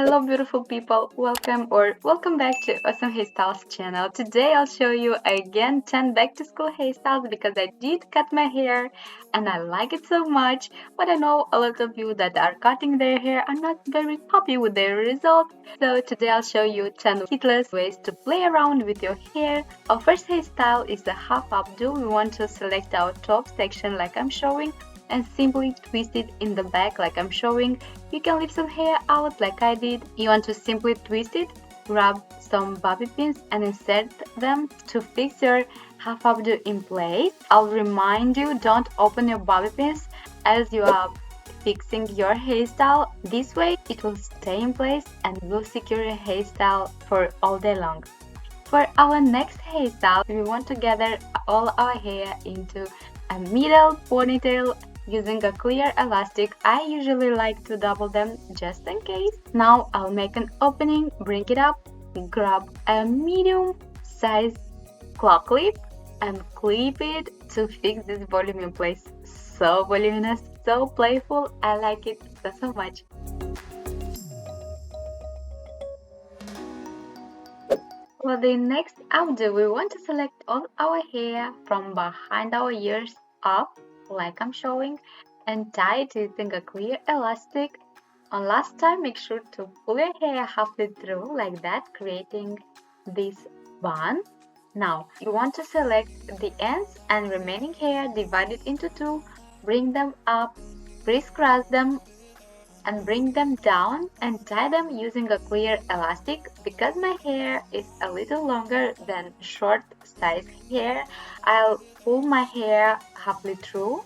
Hello beautiful people, welcome back to Awesome Hairstyles channel. Today I'll show you again 10 back to school hairstyles because I did cut my hair and I like it so much, but I know a lot of you that are cutting their hair are not very happy with their result. So today I'll show you 10 heatless ways to play around with your hair. Our first hairstyle is the half updo. We want to select our top section like I'm showing and simply twist it in the back like I'm showing. You can leave some hair out like I did. You want to simply twist it, grab some bobby pins and insert them to fix your half updo in place. I'll remind you, don't open your bobby pins as you are fixing your hairstyle. This way it will stay in place and will secure your hairstyle for all day long. For our next hairstyle, we want to gather all our hair into a middle ponytail using a clear elastic. I usually like to double them just in case. Now I'll make an opening, bring it up, grab a medium size claw clip and clip it to fix this volume in place. So voluminous, so playful, I like it so much. For the next updo, we want to select all our hair from behind our ears up, like I'm showing, and tie it using a clear elastic. On last time, make sure to pull your hair halfway through like that, creating this bun. Now, you want to select the ends and remaining hair, divide it into two, bring them up, crisscross them, and bring them down and tie them using a clear elastic. Because my hair is a little longer than short size hair, I'll pull my hair halfway through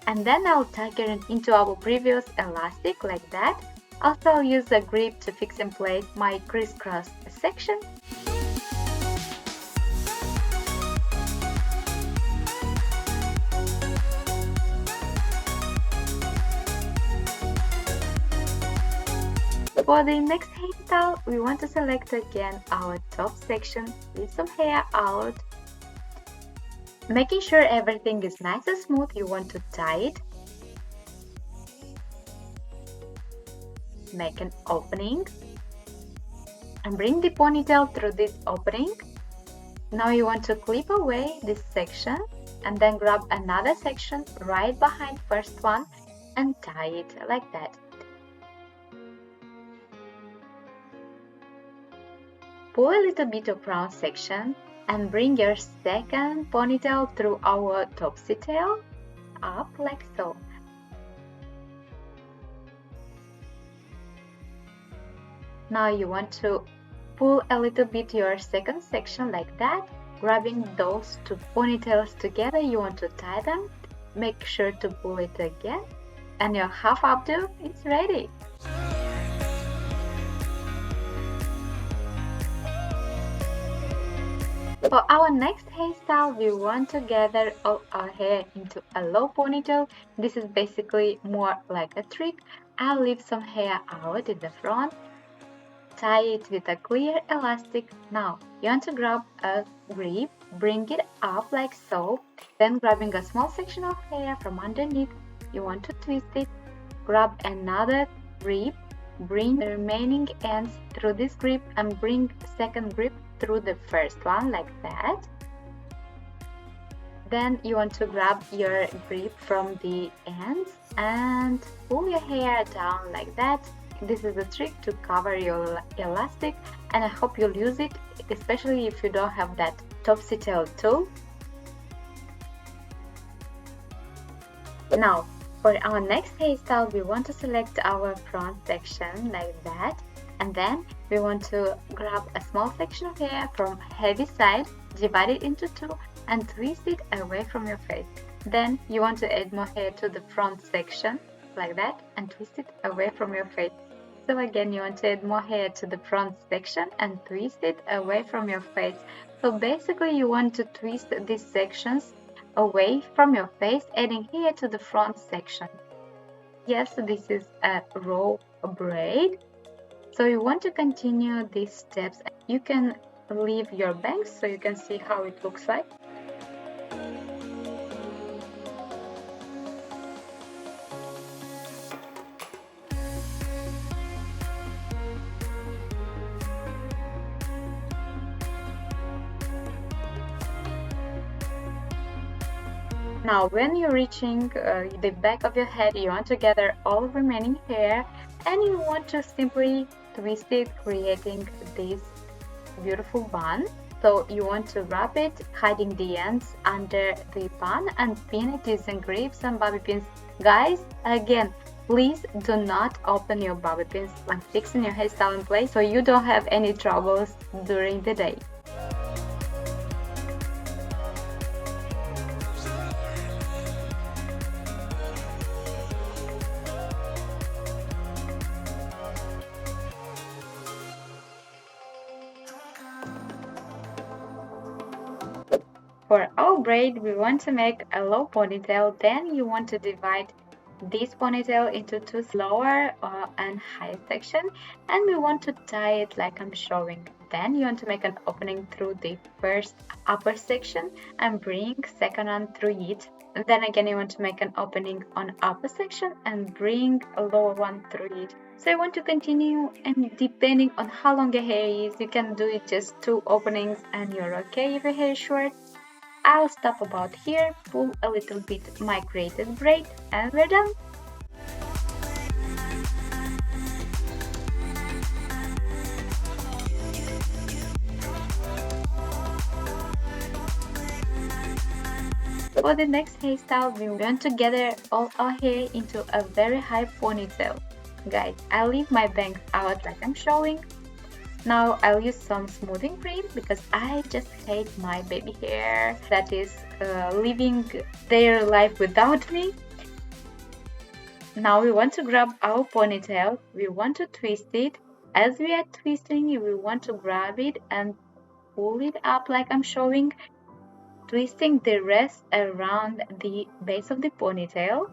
and then I'll tie it into our previous elastic like that. Also, I'll use a grip to fix in place my crisscross section. For the next hairstyle, we want to select again our top section, leave some hair out. Making sure everything is nice and smooth, you want to tie it. Make an opening and bring the ponytail through this opening. Now you want to clip away this section and then grab another section right behind first one and tie it like that. Pull a little bit of crown section and bring your second ponytail through our topsy tail up like so. Now you want to pull a little bit your second section like that, grabbing those two ponytails together. You want to tie them. Make sure to pull it again and your half updo is ready. For our next hairstyle, we want to gather all our hair into a low ponytail. This is basically more like a trick. I'll leave some hair out in the front, tie it with a clear elastic. Now, you want to grab a grip, bring it up like so, then grabbing a small section of hair from underneath, you want to twist it, grab another grip, bring the remaining ends through this grip and bring second grip through the first one like that. Then you want to grab your grip from the ends and pull your hair down like that. This is a trick to cover your elastic and I hope you'll use it, especially if you don't have that topsy tail tool. Now, for our next hairstyle, we want to select our front section like that. And then we want to grab a small section of hair from heavy side, divide it into two and twist it away from your face. Then you want to add more hair to the front section like that and twist it away from your face. So again, you want to add more hair to the front section and twist it away from your face. So basically you want to twist these sections away from your face, adding hair to the front section. Yes, this is a raw braid. So you want to continue these steps. You can leave your bangs so you can see how it looks like. Now when you're reaching the back of your head, you want to gather all the remaining hair and you want to simply twist it, creating this beautiful bun. So you want to wrap it, hiding the ends under the bun, and pin it using grips and bobby pins. Guys, again, please do not open your bobby pins when fixing your hairstyle in place so you don't have any troubles during the day. For our braid, we want to make a low ponytail. Then you want to divide this ponytail into two lower and high section, and we want to tie it like I'm showing. Then you want to make an opening through the first upper section and bring second one through it. And then again you want to make an opening on upper section and bring a lower one through it. So you want to continue, and depending on how long your hair is, you can do it just 2 openings and you're okay if your hair is short. I'll stop about here, pull a little bit my created braid, and we're done. For the next hairstyle, we want to gather all our hair into a very high ponytail. Guys, I'll leave my bangs out like I'm showing. Now I'll use some smoothing cream because I just hate my baby hair that is living their life without me. Now we want to grab our ponytail, we want to twist it. As we are twisting, we want to grab it and pull it up like I'm showing, twisting the rest around the base of the ponytail.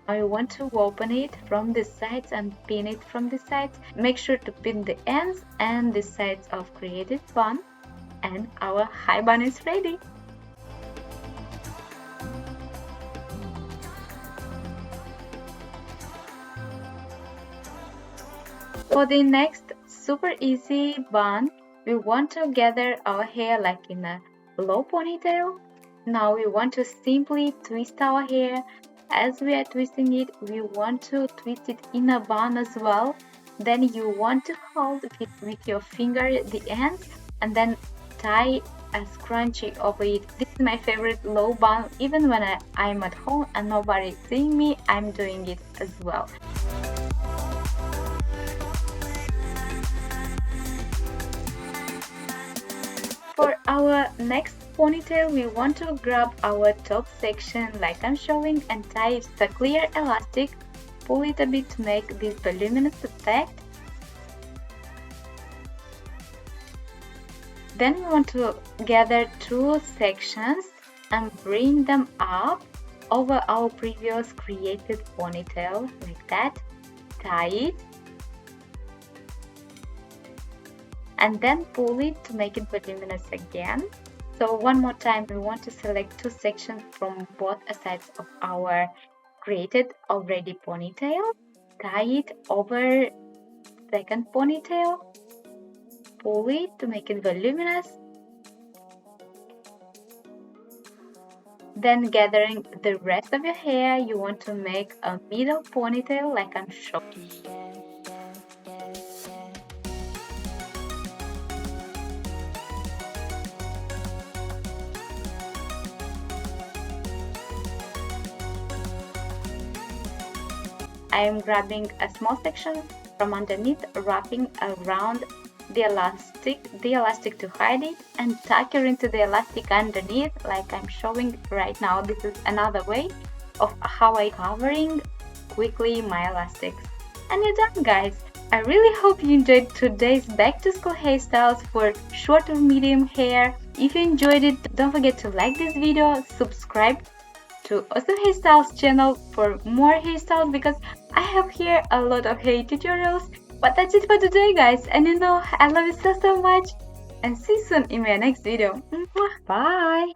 Now you want to open it from the sides and pin it from the sides. Make sure to pin the ends and the sides of created bun, and our high bun is ready. For the next super easy bun, we want to gather our hair like in a low ponytail. Now we want to simply twist our hair. As we are twisting it, we want to twist it in a bun as well. Then you want to hold it with your finger the ends and then tie a scrunchie over it. This is my favorite low bun. Even when I'm at home and nobody is seeing me, I'm doing it as well. For our next ponytail, we want to grab our top section like I'm showing and tie it with a clear elastic. Pull it a bit to make this voluminous effect. Then we want to gather 2 sections and bring them up over our previous created ponytail like that. Tie it. And then pull it to make it voluminous again. So one more time, we want to select 2 sections from both sides of our created already ponytail. Tie it over second ponytail. Pull it to make it voluminous. Then gathering the rest of your hair, you want to make a middle ponytail like I'm showing. I am grabbing a small section from underneath, wrapping around the elastic to hide it, and tuck it into the elastic underneath like I'm showing right now. This is another way of how I'm covering quickly my elastics. And you're done, guys. I really hope you enjoyed today's back to school hairstyles for short or medium hair. If you enjoyed it, don't forget to like this video, subscribe to Awesome Hairstyles channel for more hairstyles because I have here a lot of hair tutorials. But that's it for today, guys, and you know I love you so much, and see you soon in my next video. Bye.